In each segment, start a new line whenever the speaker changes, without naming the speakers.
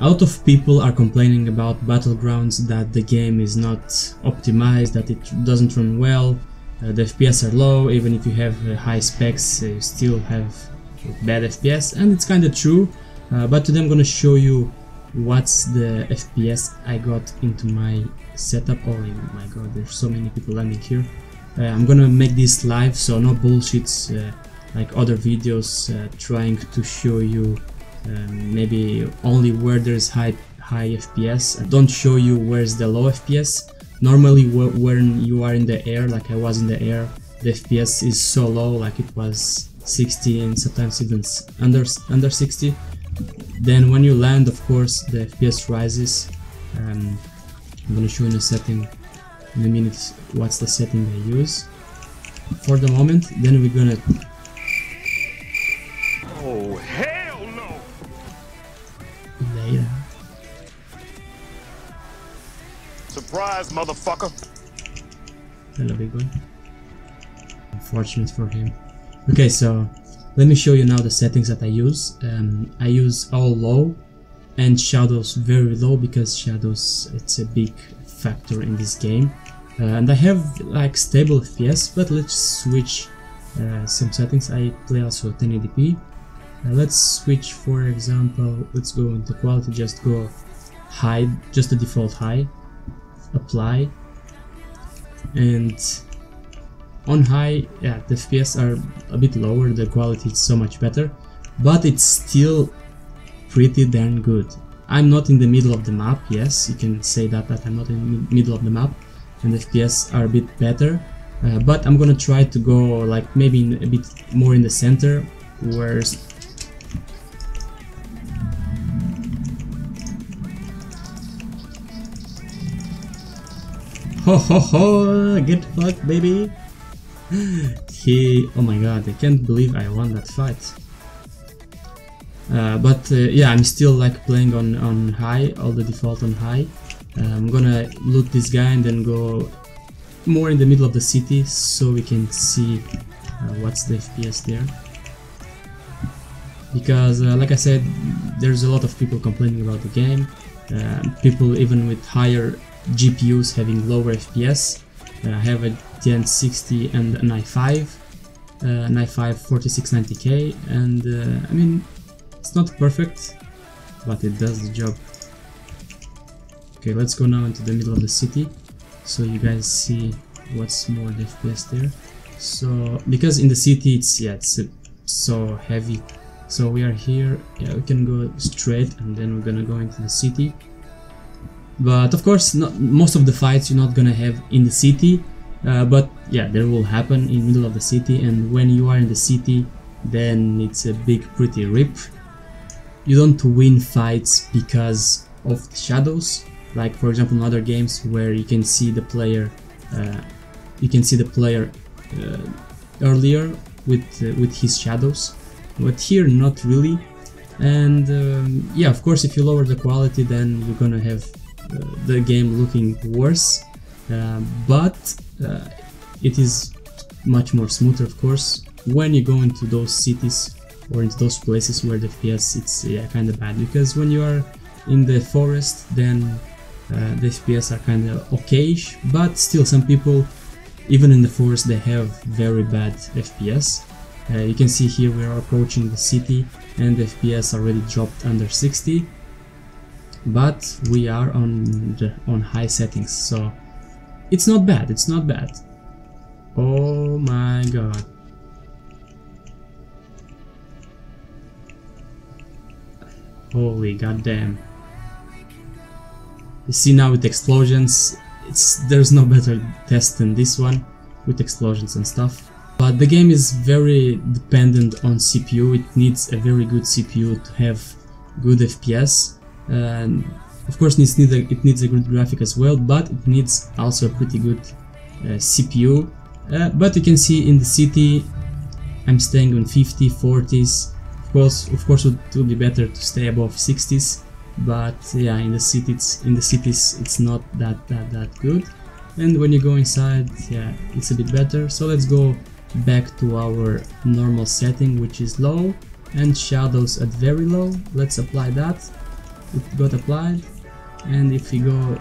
A lot of people are complaining about Battlegrounds, that the game is not optimized, that it doesn't run well, the FPS are low. Even if you have high specs, you still have bad FPS, and it's kinda true, but today I'm gonna show you what's the FPS I got into my setup. Oh my god, there's so many people landing here. I'm gonna make this live, so no bullshits like other videos trying to show you maybe only where there's high FPS. I don't show you where's the low FPS. Normally when you are in the air, like I was in the air, the FPS is so low, like it was 60 and sometimes even under 60. Then when you land, of course, the FPS rises. I'm gonna show you in a setting in a minute what's the setting I use for the moment. Then we're gonna...
Oh hell no!
Later.
Surprise, motherfucker!
Hello, big one. Unfortunate for him. Okay, so let me show you now the settings that I use. I use all low and shadows very low, because shadows, it's a big factor in this game. And I have like stable FPS, but let's switch some settings. I play also 1080p. Let's switch, for example, let's go into quality, just go high, just the default high, apply, and on high, yeah, the FPS are a bit lower, the quality is so much better, but it's still pretty darn good. I'm not in the middle of the map, yes, you can say that I'm not in the middle of the map, and the FPS are a bit better, but I'm gonna try to go like maybe a bit more in the center, where... Ho ho ho, get fucked, baby! Oh my god, I can't believe I won that fight. But yeah, I'm still like playing on high, all the default on high. I'm gonna loot this guy and then go more in the middle of the city, so we can see what's the FPS there. Because like I said, there's a lot of people complaining about the game. People even with higher GPUs having lower FPS. I have a Gen 60 and an i5 4690K, and I mean, it's not perfect, but it does the job. Okay, let's go now into the middle of the city, so you guys see what's more the FPS there. So because in the city it's so heavy, so we are here. Yeah, we can go straight and then we're gonna go into the city. But of course, most of the fights you're not gonna have in the city, but yeah, there will happen in the middle of the city, and when you are in the city, then it's a big pretty rip. You don't win fights because of the shadows, like for example in other games where you can see the player, earlier with his shadows, but here not really. And yeah, of course, if you lower the quality, then you're gonna have the game looking worse, but it is much more smoother, of course, when you go into those cities or into those places where the FPS it's kind of bad, because when you are in the forest, then the FPS are kind of okayish, but still some people, even in the forest, they have very bad FPS. You can see here we are approaching the city and the FPS already dropped under 60. But we are on high settings, so it's not bad, it's not bad. Oh my god. Holy goddamn. You see now with explosions, there's no better test than this one, with explosions and stuff. But the game is very dependent on CPU, it needs a very good CPU to have good FPS. And of course it needs a good graphic as well, but it needs also a pretty good CPU. But you can see in the city I'm staying on 50, 40s. Of course it would be better to stay above 60s, but yeah, in the cities it's not that good. And when you go inside, yeah, it's a bit better. So let's go back to our normal setting, which is low, and shadows at very low. Let's apply that. it got applied, and if we go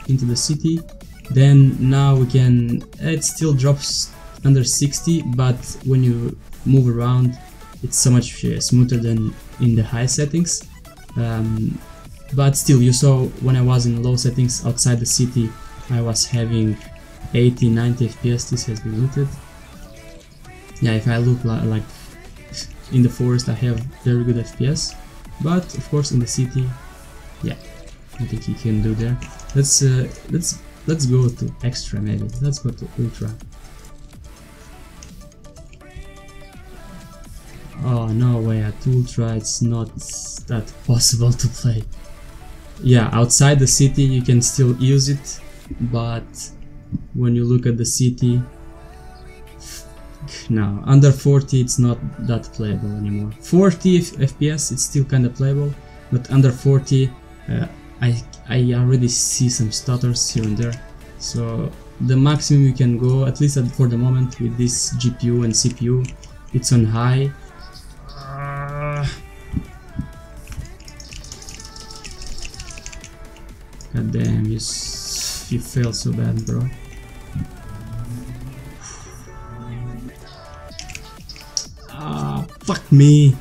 into the city, then now we can, it still drops under 60, but when you move around it's so much smoother than in the high settings. But still, you saw when I was in low settings outside the city I was having 80-90 FPS. This has been looted. Yeah, if I look like in the forest I have very good FPS, but of course in the city, yeah, I think you can do there. Let's go to extra maybe. Let's go to ultra. Oh no way, at ultra it's not that possible to play. Yeah, outside the city you can still use it, but when you look at the city, no, under 40 it's not that playable anymore. 40 FPS it's still kinda playable, but under 40 I already see some stutters here and there. So the maximum you can go, at least for the moment with this GPU and CPU, it's on high. God damn, you fail so bad, bro. Ah, fuck me.